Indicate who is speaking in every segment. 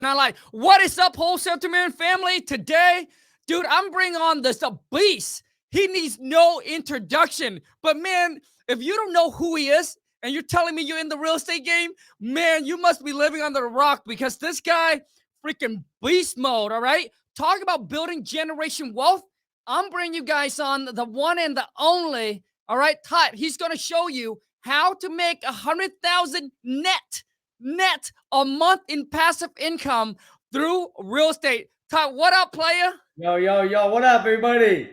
Speaker 1: Not like, what is up, Wholesale family? Today, dude, I'm bringing on this a beast. He needs no introduction. But man, if you don't know who he is and you're telling me you're in the real estate game, man, you must be living under a rock because this guy, freaking beast mode, all right? Talk about building generation wealth. I'm bringing you guys on the one and the only, all right, Thach. He's going to show you how to make 100,000 net a month in passive income through real estate. Thach, what up, player?
Speaker 2: Yo, what up, everybody?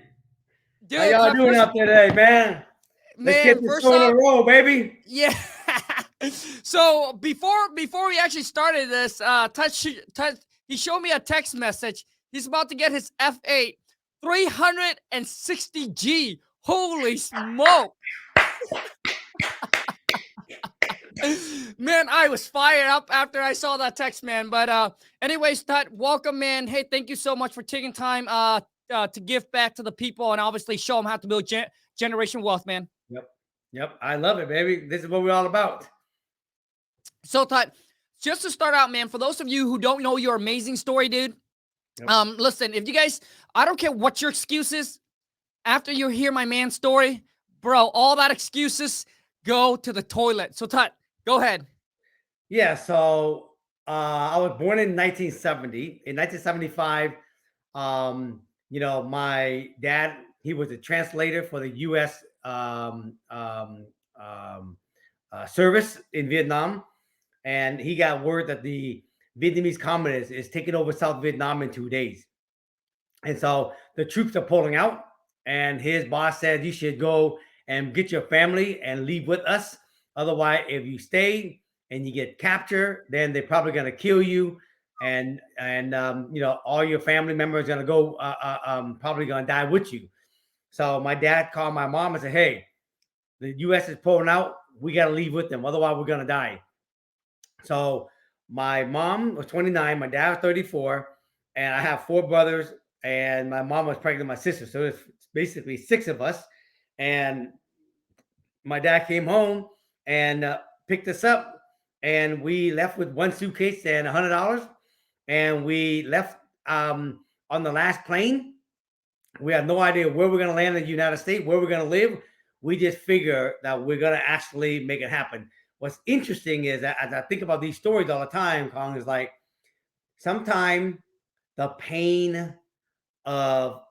Speaker 1: Dude,
Speaker 2: How y'all doing out there today, man? Let's get this show on the roll, baby.
Speaker 1: Yeah. So before we actually started this, Thach, he showed me a text message. He's about to get his F8 360G. Holy smoke. Man, I was fired up after I saw that text, man. But anyways, Thach, welcome, man. Hey, thank you so much for taking time to give back to the people and obviously show them how to build generation wealth, man.
Speaker 2: Yep. I love it, baby. This is what we're all about.
Speaker 1: So, Thach, just to start out, man, for those of you who don't know your amazing story, dude, listen, if you guys, I don't care what your excuse is, after you hear my man's story, bro, all that excuses go to the toilet. So, Thach, go ahead.
Speaker 2: Yeah, so I was born in 1970. In 1975, my dad, he was a translator for the U.S. Service in Vietnam, and he got word that the Vietnamese communists is taking over South Vietnam in 2 days. And so the troops are pulling out, and his boss said, you should go and get your family and leave with us. Otherwise, if you stay and you get captured, then they're probably going to kill you. And all your family members are going to go, probably going to die with you. So my dad called my mom and said, hey, the U.S. is pulling out. We got to leave with them. Otherwise, we're going to die. So my mom was 29, my dad was 34, and I have 4 brothers, and my mom was pregnant with my sister. So it's basically 6 of us. And my dad came home and picked us up, and we left with 1 suitcase and $100. And we left on the last plane. We have no idea where we're going to land in the United States, where we're going to live. We just figure that we're going to actually make it happen. What's interesting is that as I think about these stories all the time, Khang, is like sometimes the pain of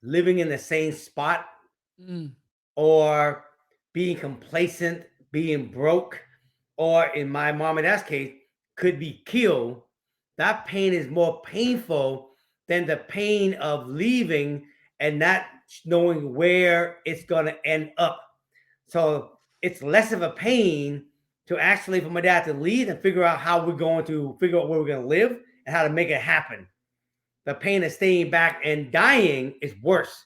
Speaker 2: living in the same spot or being complacent, being broke, or in my mom and dad's case, could be killed. That pain is more painful than the pain of leaving and not knowing where it's going to end up. So it's less of a pain to actually for my dad to leave and figure out how we're going to figure out where we're going to live and how to make it happen. The pain of staying back and dying is worse.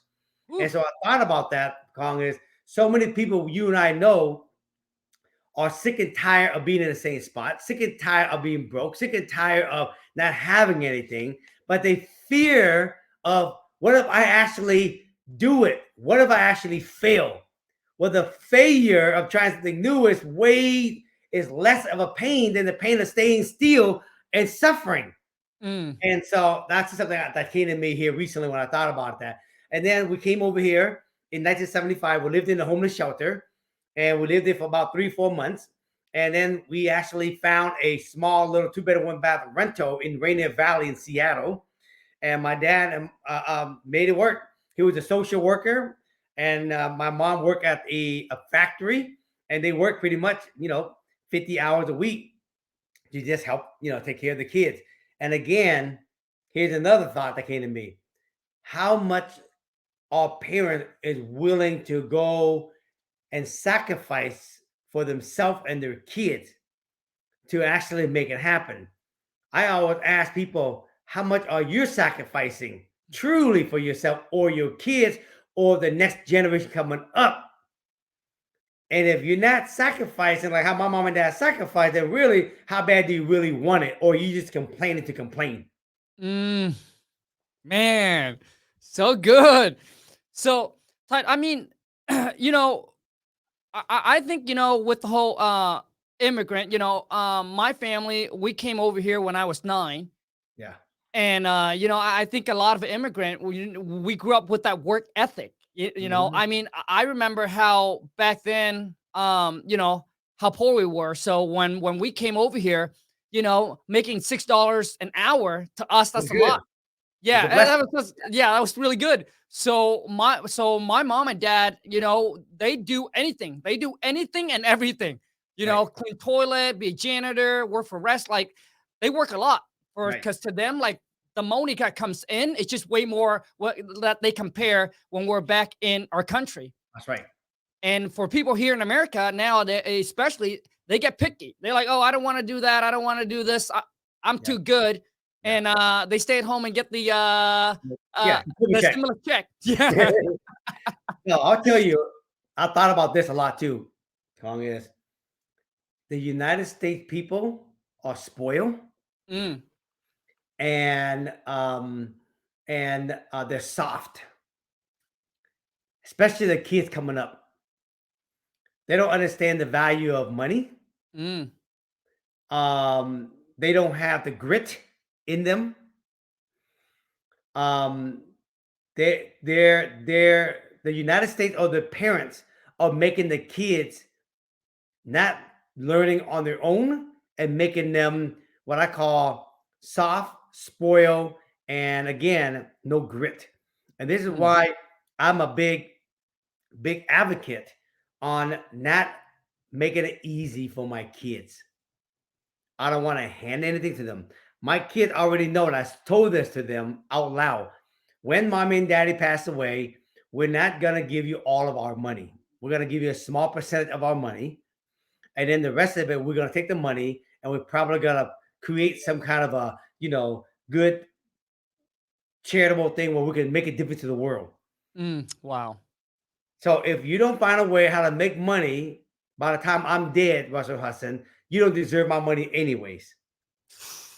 Speaker 2: Ooh. And so I thought about that, Khang, is so many people you and I know are sick and tired of being in the same spot, sick and tired of being broke, sick and tired of not having anything, but they fear of what if I actually do it? What if I actually fail? Well, the failure of trying something new is less of a pain than the pain of staying still and suffering. And so that's something that came to me here recently when I thought about that. And then we came over here in 1975. We lived in a homeless shelter, and we lived there for about 3-4 months. And then we actually found a small little 2-bedroom, 1-bath rental in Rainier Valley in Seattle. And my dad made it work. He was a social worker, and my mom worked at a factory, and they worked pretty much, 50 hours a week to just help, take care of the kids. And again, here's another thought that came to me. How much our parent is willing to go and sacrifice for themselves and their kids to actually make it happen. I always ask people, how much are you sacrificing truly for yourself or your kids or the next generation coming up? And if you're not sacrificing like how my mom and dad sacrificed, then really, how bad do you really want it? Or you just complaining to complain?
Speaker 1: Man, so good. So, I mean, I think, with the whole immigrant, my family, we came over here when I was 9.
Speaker 2: Yeah.
Speaker 1: And I think a lot of immigrant, we grew up with that work ethic.
Speaker 2: Mhm.
Speaker 1: I mean, I remember how back then, how poor we were. So when we came over here, making $6 an hour to us,
Speaker 2: It's
Speaker 1: that's a
Speaker 2: good.
Speaker 1: lot.
Speaker 2: It's
Speaker 1: Yeah,
Speaker 2: a
Speaker 1: that
Speaker 2: blessing.
Speaker 1: was that was really good. So my mom and dad, they do anything. They do anything and everything.
Speaker 2: Right.
Speaker 1: Clean toilet, be a janitor, work for rest. Like they work a lot for
Speaker 2: Right.
Speaker 1: because to them, like the money that comes in, it's just way more what that they compare when we're back in our country.
Speaker 2: That's right.
Speaker 1: And for people here in America now, especially they get picky. They're like, "Oh, I don't want to do that. I don't want to do this. I'm
Speaker 2: Yeah.
Speaker 1: too good."
Speaker 2: Yeah.
Speaker 1: And they stay at home and get
Speaker 2: Yeah. Give me
Speaker 1: the
Speaker 2: check.
Speaker 1: stimulus check. Yeah.
Speaker 2: No, I'll tell you, I thought about this a lot too. Kong is the United States people are spoiled
Speaker 1: Mm,
Speaker 2: and they're soft, especially the kids coming up. They don't understand the value of money.
Speaker 1: mm,
Speaker 2: They don't have the grit in them. Um, they're the United States or the parents are making the kids not learning on their own and making them what I call soft, spoil, and again, no grit. And this is
Speaker 1: mm,
Speaker 2: why I'm a big advocate on not making it easy for my kids. I don't want to hand anything to them. My kids already know, and I told this to them out loud. When mommy and daddy pass away, we're not going to give you all of our money. We're going to give you a small percentage of our money. And then the rest of it, we're going to take the money and we're probably going to create some kind of a, good charitable thing where we can make a difference to the world.
Speaker 1: wow.
Speaker 2: So if you don't find a way how to make money by the time I'm dead, Russell Hudson, you don't deserve my money anyways.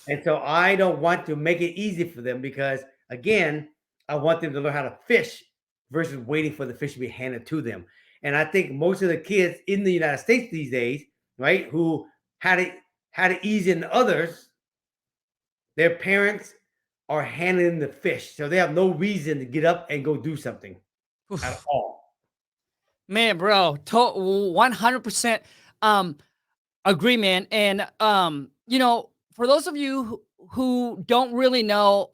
Speaker 2: And so I don't want to make it easy for them because, again, I want them to learn how to fish versus waiting for the fish to be handed to them. And I think most of the kids in the United States these days, right, who had it easy than others, their parents are handing them the fish, so they have no reason to get up and go do something at
Speaker 1: Oof.
Speaker 2: all.
Speaker 1: Man, bro, 100% agree, man. And for those of you who don't really know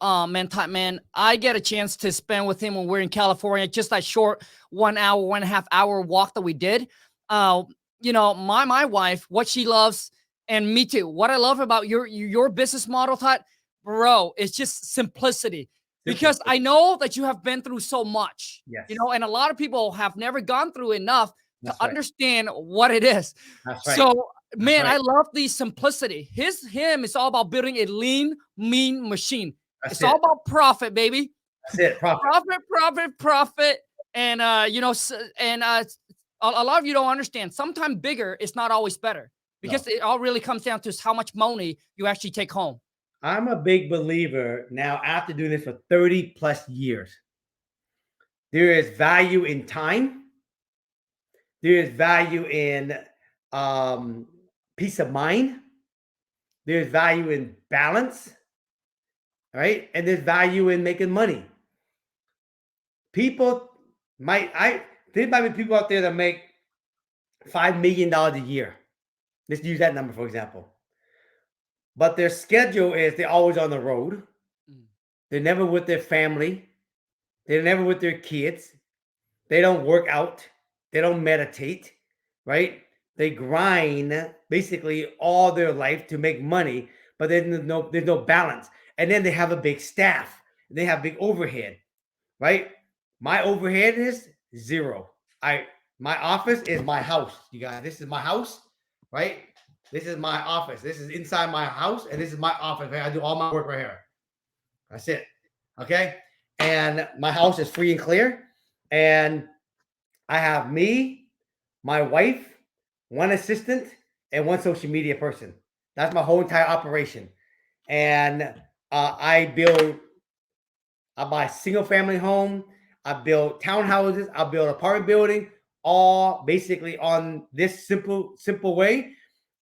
Speaker 1: man, I get a chance to spend with him when we're in California, just that short 1 hour, 1.5 hour walk that we did. Uh, my wife, what she loves, and me too. What I love about your business model, Todd, bro, is just simplicity.
Speaker 2: Simple.
Speaker 1: Because I know that you have been through so much,
Speaker 2: Yes.
Speaker 1: and a lot of people have never gone through enough to
Speaker 2: That's right.
Speaker 1: understand what it is.
Speaker 2: That's right.
Speaker 1: So,
Speaker 2: That's
Speaker 1: man,
Speaker 2: right.
Speaker 1: I love the simplicity. Him is all about building a lean, mean machine.
Speaker 2: That's
Speaker 1: It's all
Speaker 2: it.
Speaker 1: about profit, baby.
Speaker 2: That's it. Profit.
Speaker 1: Profit, profit, profit. And a lot of you don't understand. Sometimes bigger is not always better because
Speaker 2: No.
Speaker 1: it all really comes down to how much money you actually take home.
Speaker 2: I'm a big believer now after doing this for 30 plus years. There is value in time. There is value in um, peace of mind. There's value in balance, right? And there's value in making money. People there might be people out there that make $5 million a year. Let's use that number for example. But their schedule is they're always on the road.
Speaker 1: Mm.
Speaker 2: They're never with their family. They're never with their kids. They don't work out. They don't meditate, right? They grind basically all their life to make money, but then there's no balance. And then they have a big staff. They have big overhead, right? My overhead is zero. My office is my house, you guys. This is my house, right? This is my office. This is inside my house, and this is my office. Right? I do all my work right here. That's it. Okay. And my house is free and clear. And I have me, my wife, one assistant, and one social media person. That's my whole entire operation. And I buy single family home. I build townhouses. I build apartment building, all basically on this simple way.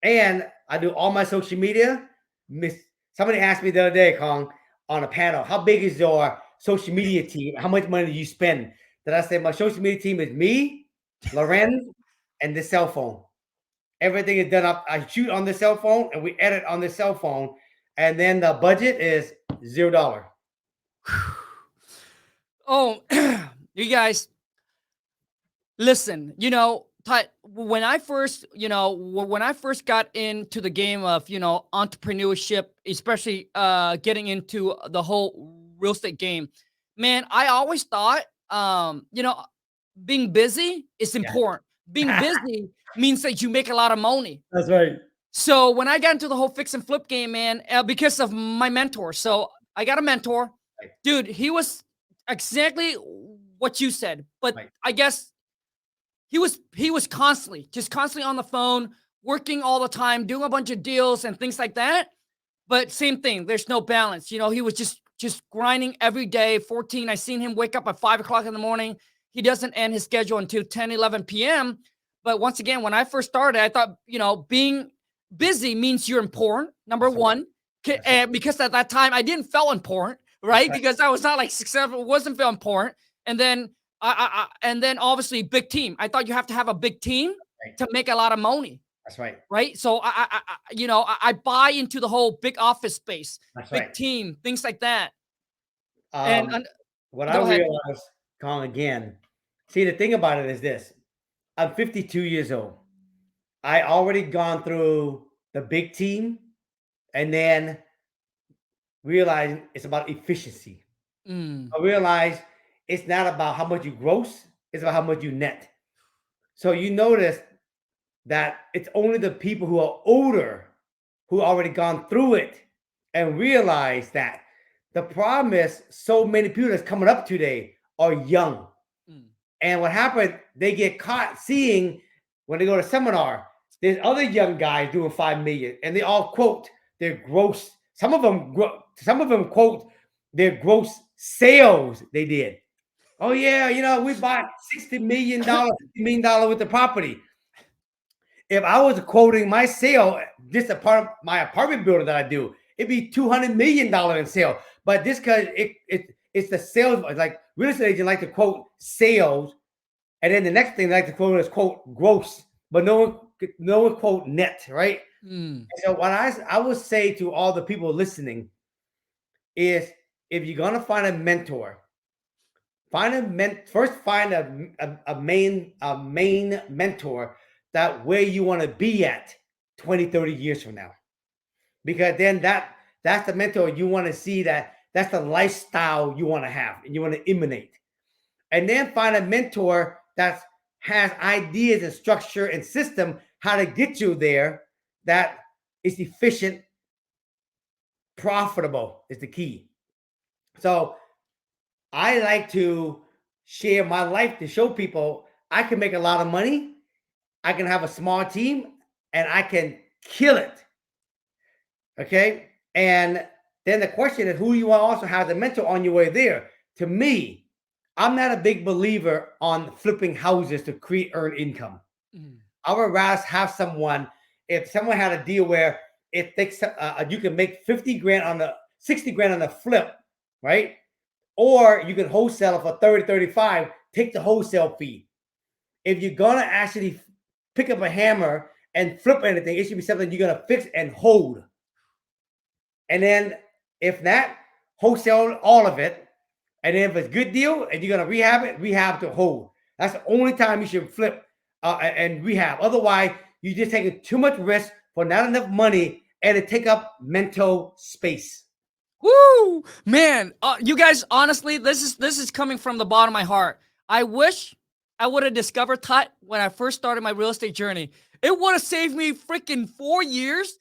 Speaker 2: And I do all my social media, Somebody asked me the other day, Khang, on a panel, how big is your social media team? How much money do you spend? Then I said, my social media team is me, Loren, and the cell phone. Everything is done up. I shoot on the cell phone and we edit on the cell phone. And then the budget is $0.
Speaker 1: Oh, you guys, listen, when I first, when I first got into the game of, entrepreneurship, especially getting into the whole real estate game, man, I always thought, being busy is important. Being busy means that you make a lot of money.
Speaker 2: That's right.
Speaker 1: So when I got into the whole fix and flip game, man, because of my mentor. So I got a mentor, dude. He was exactly what you said, but I guess he was constantly on the phone, working all the time, doing a bunch of deals and things like that. But same thing, there's no balance. He was just grinding every day. 14. I seen him wake up at 5 o'clock in the morning. He doesn't end his schedule until 10, 11 p.m. But once again, when I first started, I thought, being busy means you're important. Number one, and because at that time I didn't feel important, right? Because I was not like successful, wasn't feel important. And then and then obviously big team. I thought you have to have a big team to make a lot of money.
Speaker 2: That's right.
Speaker 1: Right. So I buy into the whole big office space, big team, things like that.
Speaker 2: What I realized, Khang, again, see, the thing about it is this: I'm 52 years old. I already gone through the big team, and then realized it's about efficiency. I realized it's not about how much you gross, it's about how much you net. So you notice that it's only the people who are older who already gone through it and realize that. The problem is so many people that's coming up today are young. And what happened, they get caught seeing when they go to seminar, there's other young guys doing 5 million and they all quote their gross. Some of them quote their gross sales they did. Oh yeah, we bought $60 million, $50 million worth of property. If I was quoting my sale, just a part of my apartment building that I do, it'd be $200 million in sale. But this because it's the sales, like real estate agent like to quote sales, and then the next thing they like to quote is quote gross, but no one quote net, right? So what I would say to all the people listening is, if you're gonna find a mentor, find a main mentor that where you want to be at 20, 30 years from now. Because then that's the mentor you want to see, that's the lifestyle you want to have and you want to emanate. And then find a mentor that has ideas and structure and system how to get you there, that is efficient, profitable is the key. So I like to share my life to show people I can make a lot of money, I can have a small team, and I can kill it. Okay. And then the question is, who you want also have the mentor on your way there. To me, I'm not a big believer on flipping houses to earn income. I would rather have someone, if someone had a deal where it takes, you can make 50 grand on the 60 grand on the flip, right? Or you can wholesale it for 30, 35, take the wholesale fee. If you're going to actually pick up a hammer and flip anything, it should be something you're going to fix and hold. And then if not, wholesale all of it. And then if it's a good deal and you're going to rehab to hold. That's the only time you should flip and rehab. Otherwise, you're just taking too much risk for not enough money, and it take up mental space.
Speaker 1: Woo, man! You guys, honestly, this is coming from the bottom of my heart. I wish I would have discovered Thach when I first started my real estate journey. It would have saved me freaking 4 years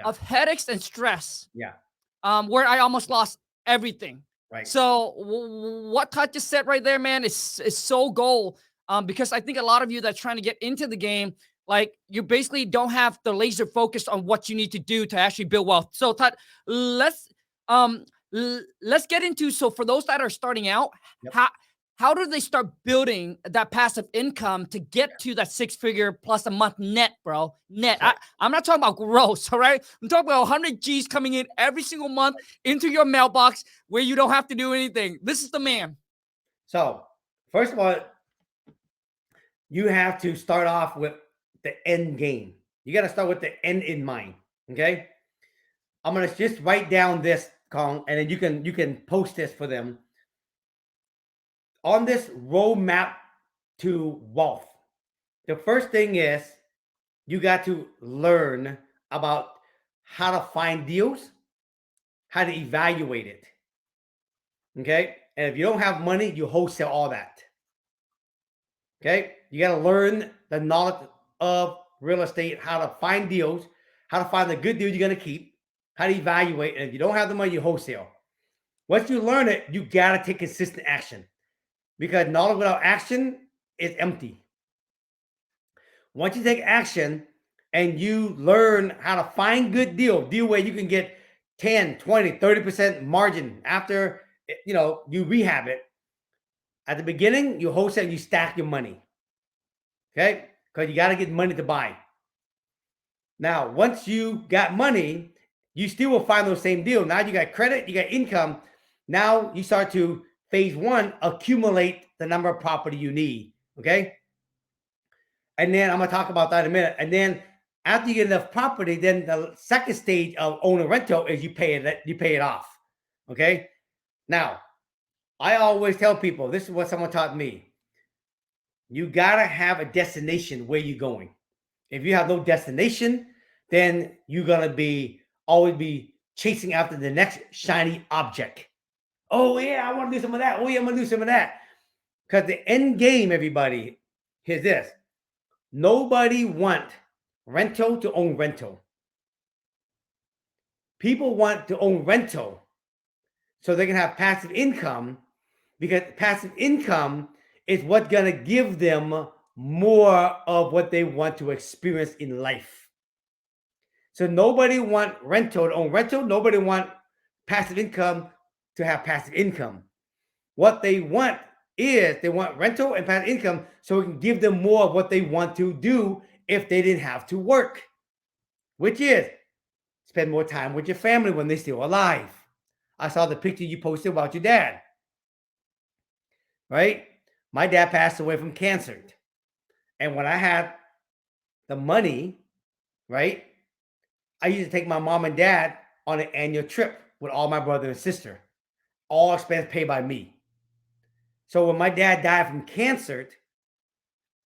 Speaker 1: of headaches and stress. Where I almost lost everything.
Speaker 2: Right.
Speaker 1: So what Thach just said right there, man, is so gold. Because I think a lot of you that's trying to get into the game, like, you basically don't have the laser focus on what you need to do to actually build wealth. So Thach, let's get into, so for those that are starting out, how do they start building that passive income to get to that 6-figure plus a month net, bro? Net.
Speaker 2: So,
Speaker 1: I'm not talking about gross, all right? I'm talking about 100 G's coming in every single month into your mailbox where you don't have to do anything. This is the man.
Speaker 2: so first of all, you have to start off with the end game. You got to start with the end in mind. Okay. I'm gonna just write down this, Khang, and then you can post this for them. On this roadmap to wealth, the first thing is you got to learn about how to find deals, how to evaluate it. Okay. And if you don't have money, you wholesale all that. Okay. You got to learn the knowledge of real estate, how to find deals, how to find the good deal you're going to keep, how to evaluate. And if you don't have the money, you wholesale. Once you learn it, you got to take consistent action, because knowledge without action is empty. Once you take action and you learn how to find good deal where you can get 10, 20, 30% margin after, you rehab it. At the beginning, you wholesale, you stack your money. Okay? Because you got to get money to buy. Now, once you got money, you still will find those same deals. Now you got credit, you got income. Now you start to phase one, accumulate the number of property you need. Okay. And then I'm going to talk about that in a minute. And then after you get enough property, then the second stage of owner rental is you pay it off. Okay. Now, I always tell people, this is what someone taught me. You got to have a destination where you're going. If you have no destination, then you're going to always be chasing after the next shiny object. Oh, yeah, I want to do some of that. Oh, yeah, I'm going to do some of that. Because the end game, everybody, here's this. Nobody want rental to own rental. People want to own rental so they can have passive income, because passive income is what's going to give them more of what they want to experience in life. So nobody want rental to own rental. Nobody want passive income to have passive income. What they want is they want rental and passive income so it can give them more of what they want to do if they didn't have to work, which is spend more time with your family when they're still alive. I saw the picture you posted about your dad, right? My dad passed away from cancer. And when I had the money, right, I used to take my mom and dad on an annual trip with all my brother and sister, all expense paid by me. So when my dad died from cancer,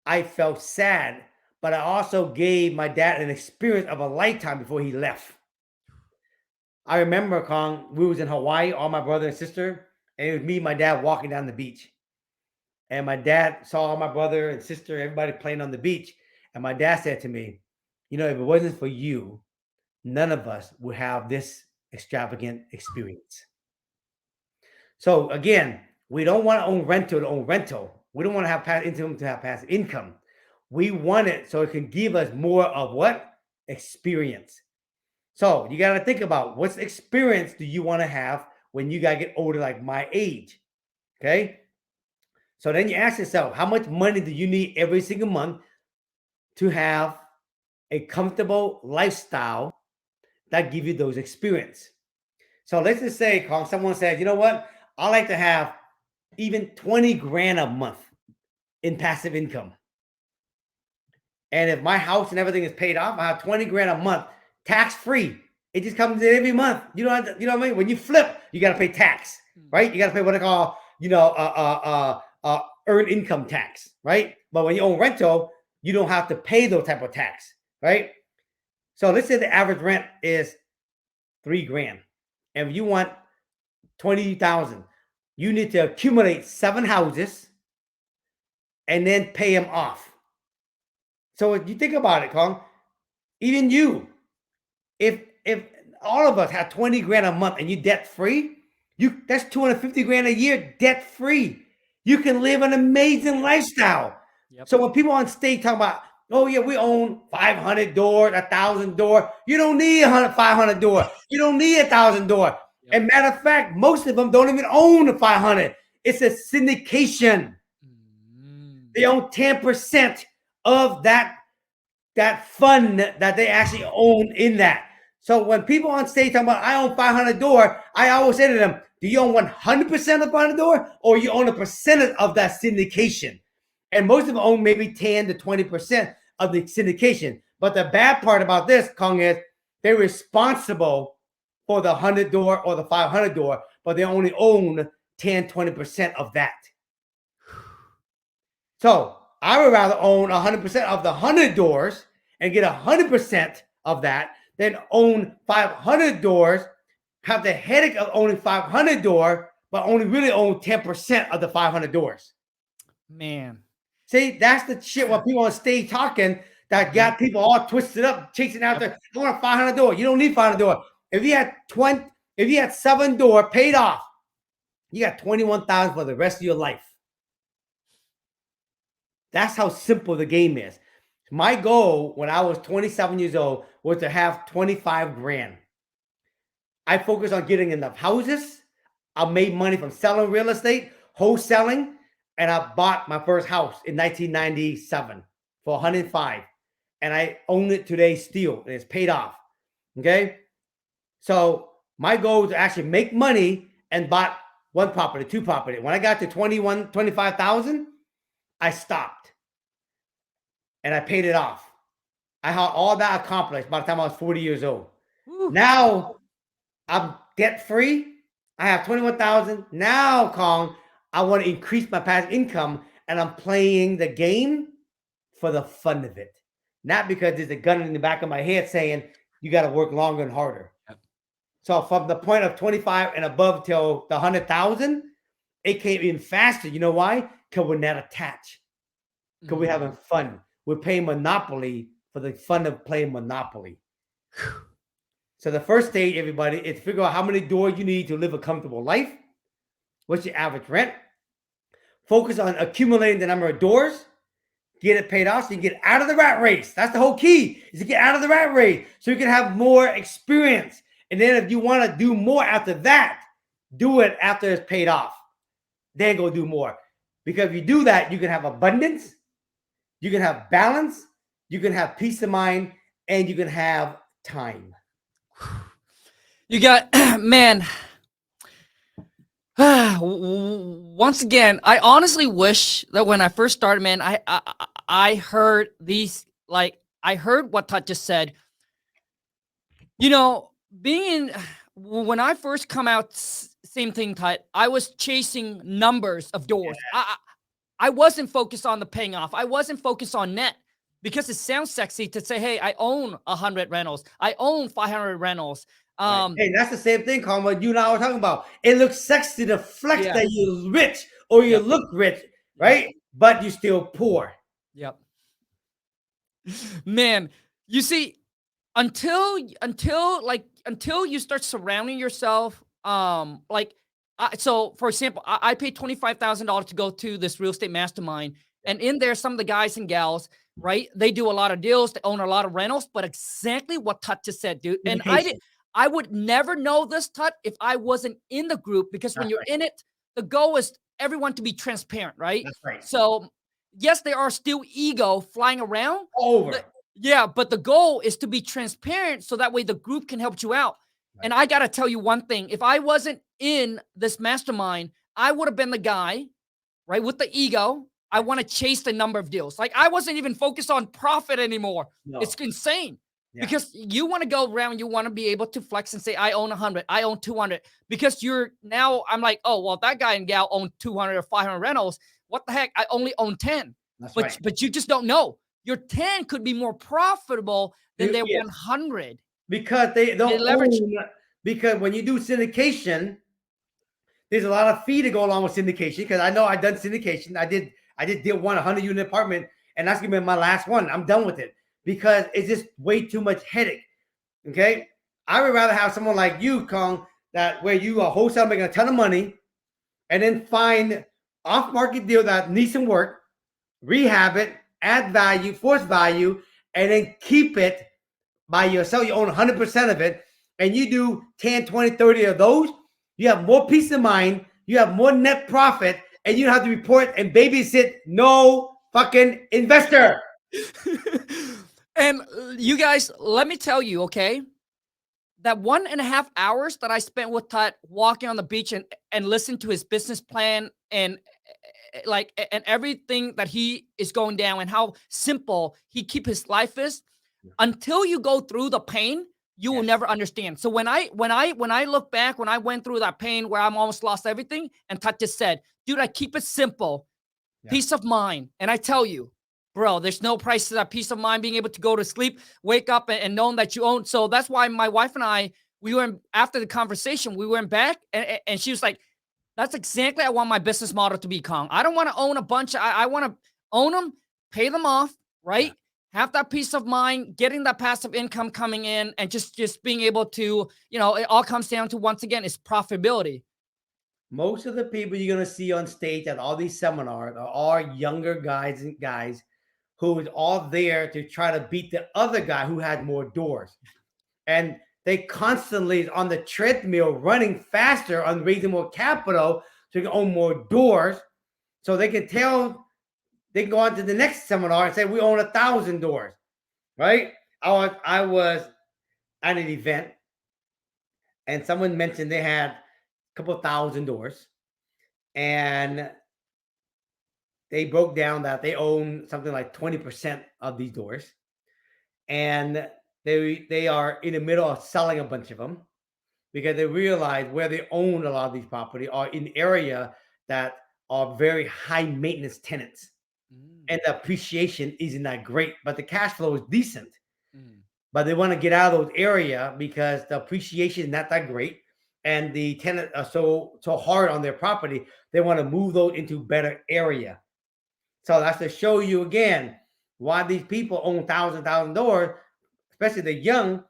Speaker 2: I felt sad, but I also gave my dad an experience of a lifetime before he left. I remember, Khang, we was in Hawaii, all my brother and sister, and it was me and my dad walking down the beach. And my dad saw my brother and sister, everybody playing on the beach. And my dad said to me, if it wasn't for you, none of us would have this extravagant experience. So again, we don't want to own rental to own rental. We don't want to have passive income to have passive income. We want it so it can give us more of what? Experience. So you got to think about, what's experience do you want to have when you got to get older, like my age? Okay. So then you ask yourself, how much money do you need every single month to have a comfortable lifestyle that give you those experience? So let's just say, someone says, you know what? I like to have even 20 grand a month in passive income. And if my house and everything is paid off, I have 20 grand a month, tax free. It just comes in every month. You don't have to, you know what I mean? When you flip, you got to pay tax, right? You got to pay what I call, earned income tax, right? But when you own rental, you don't have to pay those type of tax, right? So let's say the average rent is 3 grand. And if you want 20,000, you need to accumulate 7 houses and then pay them off. So if you think about it, Khang, even you, if all of us have 20 grand a month and you debt free, that's 250 grand a year debt free. You can live an amazing lifestyle. Yep. So when people on stage talk about, oh yeah, we own 500 doors, 1,000 doors. You don't need 500 doors. You don't need 1,000 doors. Yep. And matter of fact, most of them don't even own the 500. It's a syndication. They own 10% of that fund that they actually own in that. So when people on stage talk about, I own 500 door, I always say to them, do you own 100% of 500 door, or you own a percentage of that syndication? And most of them own maybe 10 to 20% of the syndication. But the bad part about this, Khang, is they're responsible for the 100 door or the 500 door, but they only own 10, 20% of that. So I would rather own 100% of the 100 doors and get 100% of that than own 500 doors, have the headache of owning 500 door, but only really own 10% of the 500 doors.
Speaker 1: Man.
Speaker 2: See, that's the shit when people on stage talking that got people all twisted up, chasing out there. I want a 500 door. You don't need 500 door. If you had 7 door paid off, you got 21,000 for the rest of your life. That's how simple the game is. My goal when I was 27 years old was to have 25 grand. I focused on getting enough houses. I made money from selling real estate, wholesaling, and I bought my first house in 1997 for 105. And I own it today still, and it's paid off. Okay? So my goal was to actually make money and bought 1 property, 2 property. When I got to 25,000, I stopped. And I paid it off. I had all that accomplished by the time I was 40 years old. Woo. Now I'm debt free. I have 21,000. Now, Khang, I want to increase my passive income, and I'm playing the game for the fun of it. Not because there's a gun in the back of my head saying you got to work longer and harder. Yep. So from the point of 25 and above till the 100,000, it came even faster. You know why? Because we're not attached. Because we're having fun. We're playing Monopoly for the fun of playing Monopoly. So the first stage, everybody, is figure out how many doors you need to live a comfortable life. What's your average rent? Focus on accumulating the number of doors. Get it paid off so you can get out of the rat race. That's the whole key, is to get out of the rat race so you can have more experience. And then if you want to do more after that, do it after it's paid off. Then go do more. Because if you do that, you can have abundance, you can have balance, you can have peace of mind, and you can have time.
Speaker 1: You got, man, once again, I honestly wish that when I first started, man, I heard these, like, I heard what Thach just said. You know, when I first come out, same thing, Thach, I was chasing numbers of doors. Yeah. I wasn't focused on the paying off. I wasn't focused on net, because it sounds sexy to say, hey, I own 100 rentals. I own 500 rentals.
Speaker 2: Hey, that's the same thing, Khang, what you and I were talking about. It looks sexy to flex that you're rich or you look rich, right? But you're still poor.
Speaker 1: Yep. Man, you see, until you start surrounding yourself, so for example, I paid $25,000 to go to this real estate mastermind, and in there, some of the guys and gals, right? They do a lot of deals, they own a lot of rentals, but exactly what Thach just said, dude. And I would never know this, Thach, if I wasn't in the group, because when you're in it, the goal is everyone to be transparent, right?
Speaker 2: That's right.
Speaker 1: So yes, there are still ego flying around. But the goal is to be transparent so that way the group can help you out. Right. And I got to tell you one thing. If I wasn't in this mastermind, I would have been the guy, right, with the ego. I want to chase the number of deals. Like, I wasn't even focused on profit anymore. No. It's insane. Yeah. Because you want to go around, you want to be able to flex and say, I own 100, I own 200. Because I'm like, oh, well, that guy and gal own 200 or 500 rentals. What the heck? I only own 10. But you just don't know. Your 10 could be more profitable than their 100.
Speaker 2: Because they don't leverage. Because when you do syndication, there's a lot of fee to go along with syndication. Because I know I've done syndication. I did deal 100 unit apartment, and that's gonna be my last one. I'm done with it because it's just way too much headache. Okay, I would rather have someone like you, Khang, that where you are wholesale making a ton of money, and then find off-market deal that needs some work, rehab it, add value, force value, and then keep it by yourself. You own 100% of it, and you do 10, 20, 30 of those. You have more peace of mind. you have more net profit, and you don't have to report and babysit no fucking investor.
Speaker 1: And you guys, let me tell you, okay, that 1.5 hours that I spent with Tut walking on the beach and listening to his business plan and and everything that he is going down and how simple he keep his life is, until you go through the pain, you will never understand. So when I look back, when I went through that pain where I'm almost lost everything, and Tut just said, dude, I keep it simple, peace of mind. And I tell you, bro, there's no price to that peace of mind, being able to go to sleep, wake up, and knowing that you own. So that's why my wife and I, after the conversation, we went back and she was like, that's exactly I want my business model to be, Khang. I don't want to own a bunch. I want to own them, pay them off, right? Have that peace of mind, getting that passive income coming in, and just being able to, it all comes down to, once again, is profitability.
Speaker 2: Most of the people you're going to see on stage at all these seminars are all younger guys who is all there to try to beat the other guy who had more doors. And they constantly on the treadmill running faster on raising more capital so they can own more doors. So they can go on to the next seminar and say, we own 1,000 doors, right? I was at an event and someone mentioned they had a couple thousand doors, and they broke down that they own something like 20% of these doors. And they are in the middle of selling a bunch of them because they realize where they own a lot of these property are in area that are very high maintenance tenants. And the appreciation isn't that great, but the cash flow is decent. But they want to get out of those area because the appreciation is not that great, and the tenant are so hard on their property. They want to move those into better area. So that's to show you again why these people own thousand doors, especially the young.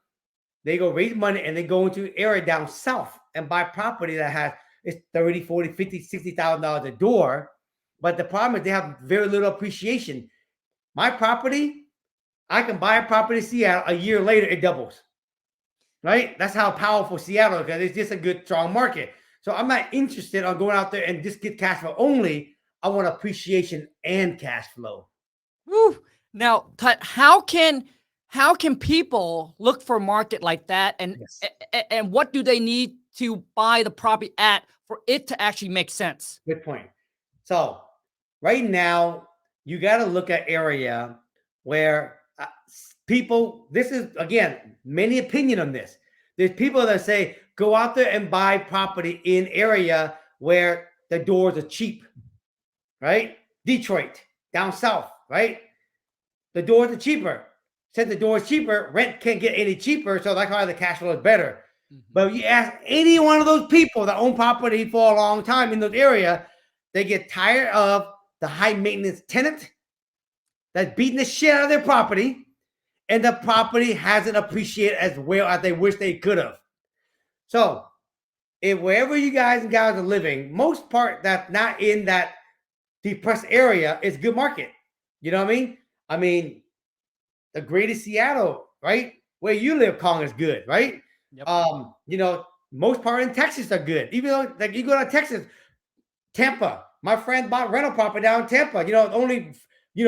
Speaker 2: They go raise money and they go into area down south and buy property that has it's $30, $40, $50, $60,000 a door. But the problem is they have very little appreciation. My property, I can buy a property in Seattle, a year later it doubles. Right? That's how powerful Seattle is, because it's just a good, strong market. So I'm not interested on going out there and just get cash flow only. I want appreciation and cash flow.
Speaker 1: Woo. Now, Tut, how can people look for a market like that, and what do they need to buy the property at for it to actually make sense?
Speaker 2: Good point. So right now, you got to look at area where people, this is, again, many opinion on this. There's people that say, go out there and buy property in area where the doors are cheap, right? Detroit, down south, right? The doors are cheaper. Since the door is cheaper, rent can't get any cheaper, so that's why the cash flow is better. But if you ask any one of those people that own property for a long time in those area, they get tired of the high maintenance tenant that's beating the shit out of their property, and the property hasn't appreciated as well as they wish they could have. So if wherever you guys are living, most part that's not in that depressed area is good market. You know what I mean? I mean, the greatest Seattle, right? Where you live, Khang, is good, right? Yep. Most part in Texas are good. Even though, like, you go to Texas, Tampa. My friend bought rental property down in Tampa. Only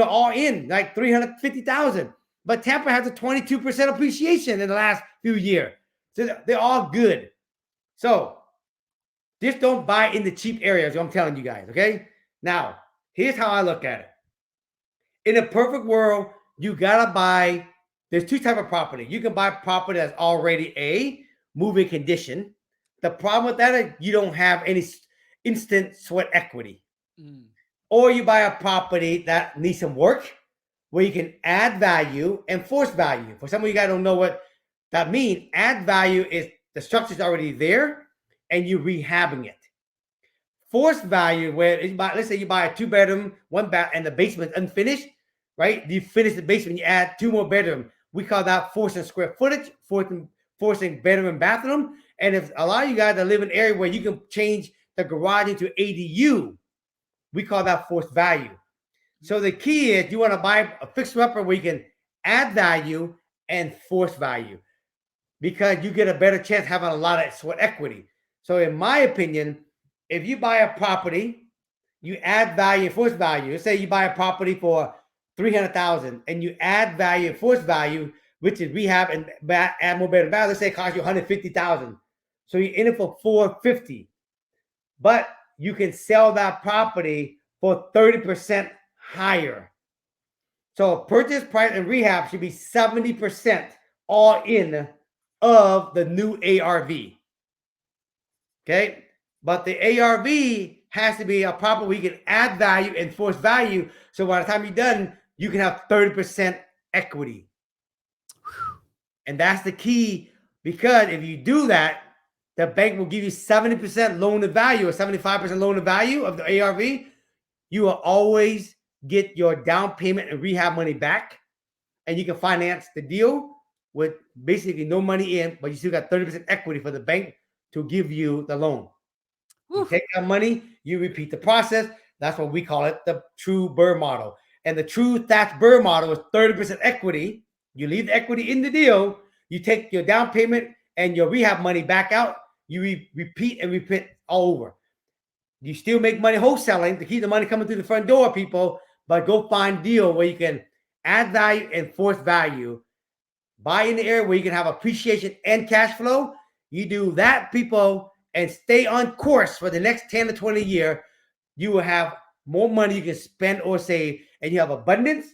Speaker 2: all in like $350,000. But Tampa has a 22% appreciation in the last few years. So they're all good. So just don't buy in the cheap areas. I'm telling you guys. Okay. Now here's how I look at it. In a perfect world, you gotta buy. There's two types of property. You can buy property that's already a moving condition. The problem with that is you don't have any instant sweat equity. Or you buy a property that needs some work, where you can add value and force value. For some of you guys don't know what that means. Add value is the structure's already there and you're rehabbing it. Force value, where let's say you buy a 2-bedroom, 1 bath, and the basement's unfinished, right? You finish the basement, you add 2 more bedrooms. We call that forcing square footage, forcing bedroom and bathroom. And if a lot of you guys that live in an area where you can change the garage into ADU, we call that forced value. So the key is you want to buy a fixer-upper where you can add value and force value, because you get a better chance having a lot of sweat equity. So in my opinion, if you buy a property, you add value and force value. Let's say you buy a property for $300,000 and you add value and force value, which is rehab and add more better value. Let's say it costs you $150,000. So you're in it for $450,000. But you can sell that property for 30% higher. So purchase price and rehab should be 70% all in of the new ARV. Okay. But the ARV has to be a property where you can add value and force value. So by the time you're done, you can have 30% equity. And that's the key, because if you do that, the bank will give you 70% loan to value or 75% loan to value of the ARV. You will always get your down payment and rehab money back. And you can finance the deal with basically no money in, but you still got 30% equity for the bank to give you the loan. You take that money, you repeat the process. That's what we call it, the true Burr model. And the true Thach Burr model is 30% equity. You leave the equity in the deal. You take your down payment and your rehab money back out. You repeat and repeat all over. You still make money wholesaling to keep the money coming through the front door, people, but go find deal where you can add value and force value. Buy in the area where you can have appreciation and cash flow. You do that, people, and stay on course for the next 10 to 20 years. You will have more money you can spend or save, and you have abundance,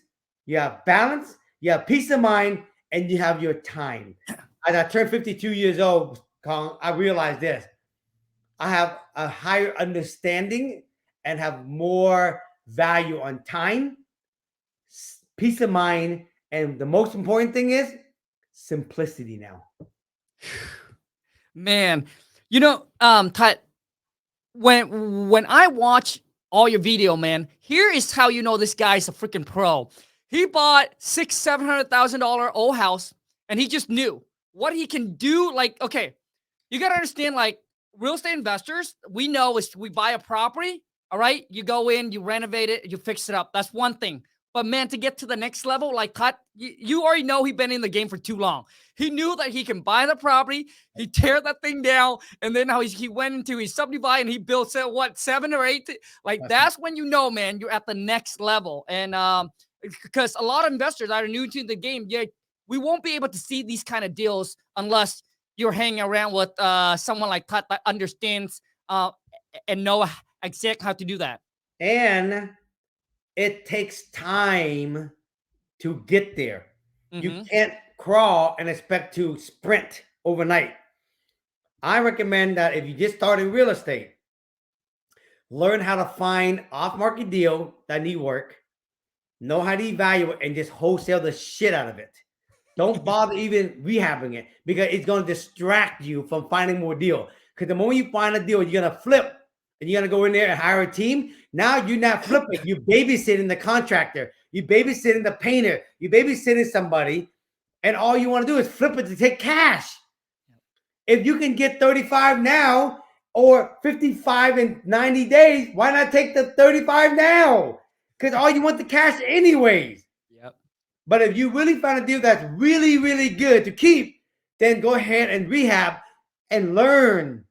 Speaker 2: you have balance, you have peace of mind, and you have your time. As I turned 52 years old, Khang, I realized this. I have a higher understanding and have more value on time, peace of mind, and the most important thing is simplicity now.
Speaker 1: Man, you know, when I watch all your video, man, here is how you know this guy's a freaking pro. He bought $600,000-$700,000 old house, and he just knew what he can do. Like, okay, you got to understand, like, real estate investors, we know is we buy a property, all right? You go in, you renovate it, you fix it up. That's one thing. But man, to get to the next level, like Cut, you already know he's been in the game for too long. He knew that he can buy the property, he tear that thing down, and then how he went into his subdivide and he built what 7 or 8. Like that's when you know, man, you're at the next level. And because a lot of investors that are new to the game, we won't be able to see these kind of deals unless you're hanging around with someone like Cut that understands and know exactly how to do that.
Speaker 2: And it takes time to get there. You can't crawl and expect to sprint overnight. I recommend that if you just start in real estate, learn how to find off-market deal that need work, know how to evaluate, and just wholesale the shit out of it. Don't bother even rehabbing it, because it's going to distract you from finding more deal. Because the moment you find a deal, you're going to flip. And you're going to go in there and hire a team. Now you're not flipping. You're babysitting the contractor. You're babysitting the painter. You're babysitting somebody. And all you want to do is flip it to take cash. If you can get 35 now or 55 in 90 days, why not take the 35 now? Because all you want the cash anyways.
Speaker 1: Yep.
Speaker 2: But if you really find a deal that's really, really good to keep, then go ahead and rehab and learn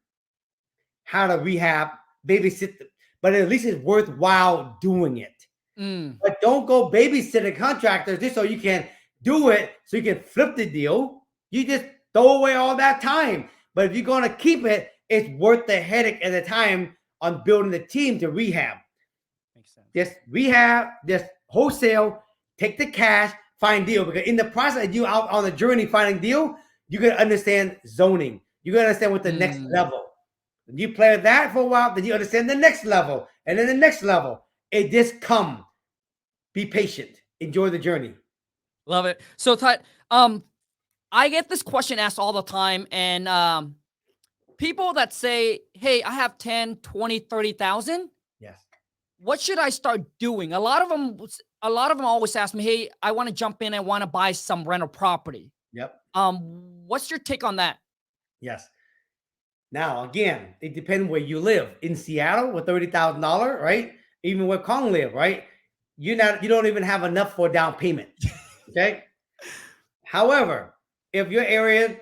Speaker 2: how to rehab. Babysit, but at least it's worthwhile doing it. But don't go babysitting contractors just so you can do it, so you can flip the deal. You just throw away all that time. But if you're going to keep it, it's worth the headache and the time on building the team to rehab.
Speaker 1: Makes sense.
Speaker 2: Just rehab, just wholesale, take the cash, find deal. Because in the process of you out on the journey finding deal, you got to understand zoning. You got to understand what the next level. You play that for a while, then you understand the next level, and then the next level. It just come. Be patient. Enjoy the journey.
Speaker 1: Love it. So, I get this question asked all the time, and people that say, hey, I have 10, 20, 30,000.
Speaker 2: Yes.
Speaker 1: What should I start doing? A lot of them always ask me, hey, I want to jump in and want to buy some rental property.
Speaker 2: Yep.
Speaker 1: What's your take on that?
Speaker 2: Yes. Now, again, it depends where you live. In Seattle with $30,000, right? Even where Khang live, right? You don't even have enough for a down payment. Okay. However, if your area,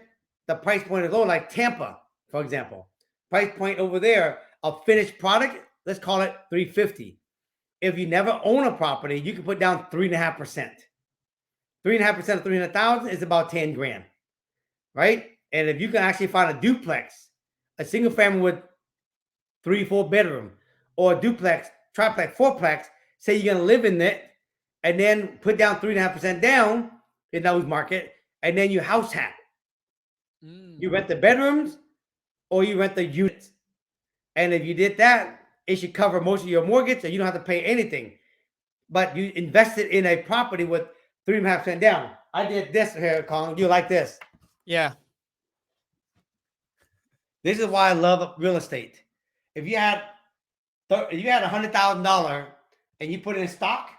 Speaker 2: the price point is low, like Tampa, for example, price point over there, a finished product, let's call it 350. If you never own a property, you can put down 3.5%. 3.5% of 300,000 is about 10 grand, right? And if you can actually find a duplex, a single family with 3-4 bedroom, or a duplex, triplex, fourplex, say you're gonna live in it, and then put down 3.5% down in those market, and then you house hack. You rent the bedrooms or you rent the units. And if you did that, it should cover most of your mortgage, so you don't have to pay anything. But you invested in a property with 3.5% down. I did this here, Khang. You like this?
Speaker 1: Yeah.
Speaker 2: This is why I love real estate. If you had $100,000 and you put it in stock,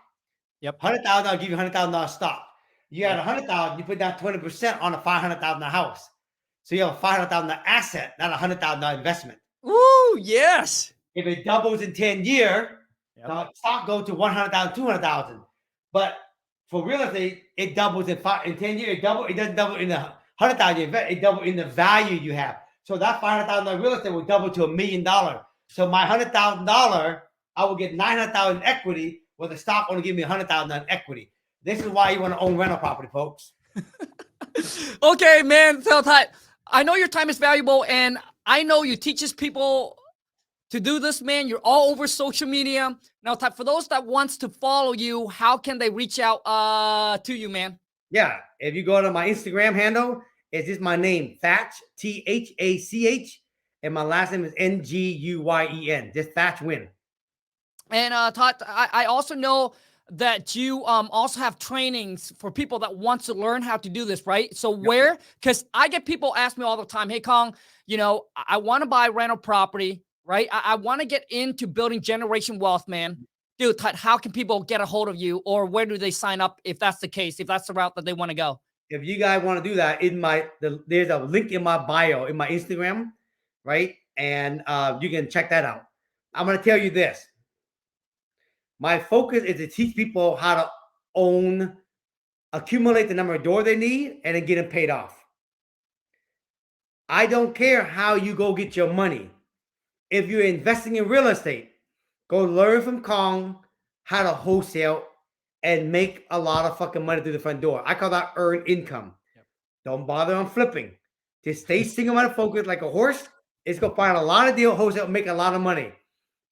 Speaker 1: Yep.
Speaker 2: $100,000, I'll give you $100,000 stock. You had $100,000, you put down 20% on a $500,000 house. So you have a $500,000 asset, not a $100,000 investment.
Speaker 1: Ooh, yes.
Speaker 2: If it doubles in 10 years,
Speaker 1: Yep.
Speaker 2: the stock goes to 100,000, 200,000. But for real estate, it doubles in 10 years. It doesn't double in the 100,000 you invest. It doubles in the value you have. So that $500,000 real estate will double to $1 million. So my $100,000, I will get 900,000 equity, where the stock only give me 100,000 equity. This is why you want to own rental property, folks.
Speaker 1: Okay, man. So I know your time is valuable, and I know you teaches people to do this, man. You're all over social media. Now, for those that wants to follow you, how can they reach out to you, man?
Speaker 2: Yeah, if you go to my Instagram handle, it's just my name, Thach, Thach, and my last name is Nguyen, just Thach Nguyen.
Speaker 1: And Todd, I also know that you also have trainings for people that want to learn how to do this, right? So where? Because I get people ask me all the time, hey, Khang, you know, I want to buy rental property, right? I want to get into building generation wealth, man. Dude, Todd, how can people get a hold of you, or where do they sign up if that's the case, if that's the route that they want to go?
Speaker 2: If you guys want to do that, there's a link in my bio, in my Instagram, right? And you can check that out. I'm going to tell you this. My focus is to teach people how to accumulate the number of doors they need, and then get them paid off. I don't care how you go get your money. If you're investing in real estate, go learn from Khang how to wholesale and make a lot of fucking money through the front door. I call that earned income. Yep. Don't bother on flipping. Just stay single-minded focused like a horse. It's going to find a lot of deals, wholesale, make a lot of money.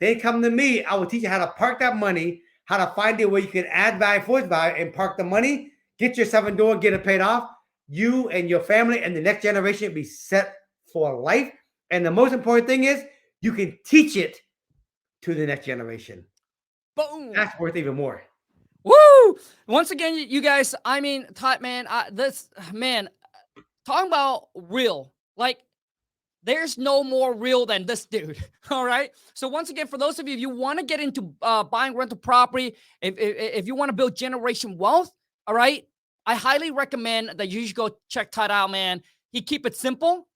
Speaker 2: Then come to me. I will teach you how to park that money, how to find it where you can add value, force value, and park the money, get yourself a door, get it paid off. You and your family and the next generation be set for life. And the most important thing is you can teach it to the next generation. Boom. That's worth even more.
Speaker 1: Woo! Once again, you guys, I mean, Todd, man, talking about real, like, there's no more real than this dude. All right. So once again, for those of you, if you want to get into buying rental property, if you want to build generation wealth, all right, I highly recommend that you should go check Todd out, man. He keep it simple.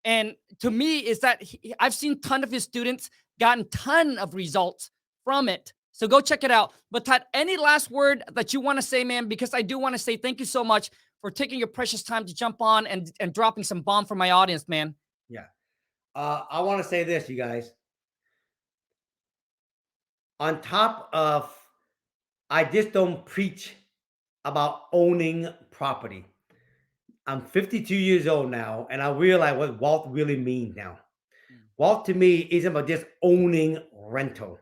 Speaker 1: And to me is that I've seen a ton of his students gotten ton of results from it. So go check it out. But Todd, any last word that you want to say, man? Because I do want to say thank you so much for taking your precious time to jump on and dropping some bomb for my audience, man.
Speaker 2: Yeah. I want to say this, you guys. On top of, I just don't preach about owning property. I'm 52 years old now, and I realize what wealth really means now. Wealth to me isn't about just owning rental.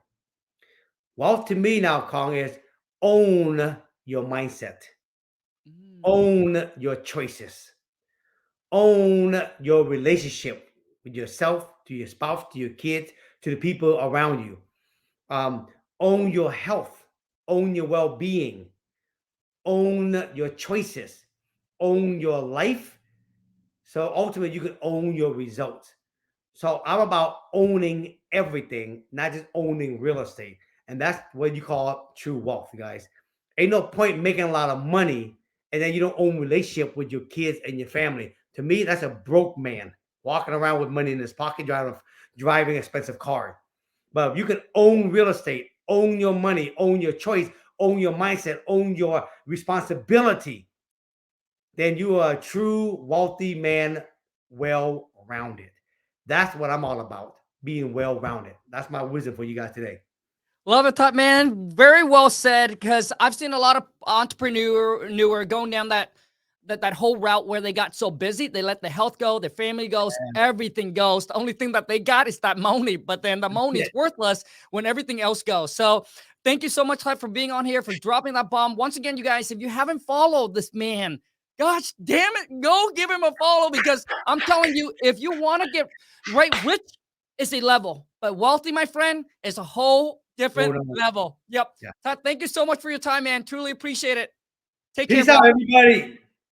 Speaker 2: Wealth to me now, Khang, is own your mindset. Own your choices. Own your relationship with yourself, to your spouse, to your kids, to the people around you. Own your health. Own your well-being. Own your choices. Own your life. So ultimately, you can own your results. So I'm about owning everything, not just owning real estate. And that's what you call true wealth, you guys. Ain't no point making a lot of money and then you don't own relationship with your kids and your family. To me, that's a broke man walking around with money in his pocket, driving expensive cars. But if you can own real estate, own your money, own your choice, own your mindset, own your responsibility, then you are a true wealthy man, well-rounded. That's what I'm all about. being well-rounded. That's my wisdom for you guys today.
Speaker 1: Love it, Thach, man. Very well said. Because I've seen a lot of entrepreneur going down that whole route where they got so busy, they let the health go, their family goes, everything goes. The only thing that they got is that money, but then the money is worthless when everything else goes. So thank you so much, Thach, for being on here, for dropping that bomb. Once again, you guys, if you haven't followed this man, gosh damn it, go give him a follow, because I'm telling you, if you want to get rich is a level, but wealthy, my friend, is a whole different level. Yep.
Speaker 2: Yeah.
Speaker 1: Thach, thank you so much for your time, man. Truly appreciate it. Take
Speaker 2: Peace
Speaker 1: care,
Speaker 2: out,
Speaker 1: bro.
Speaker 2: everybody.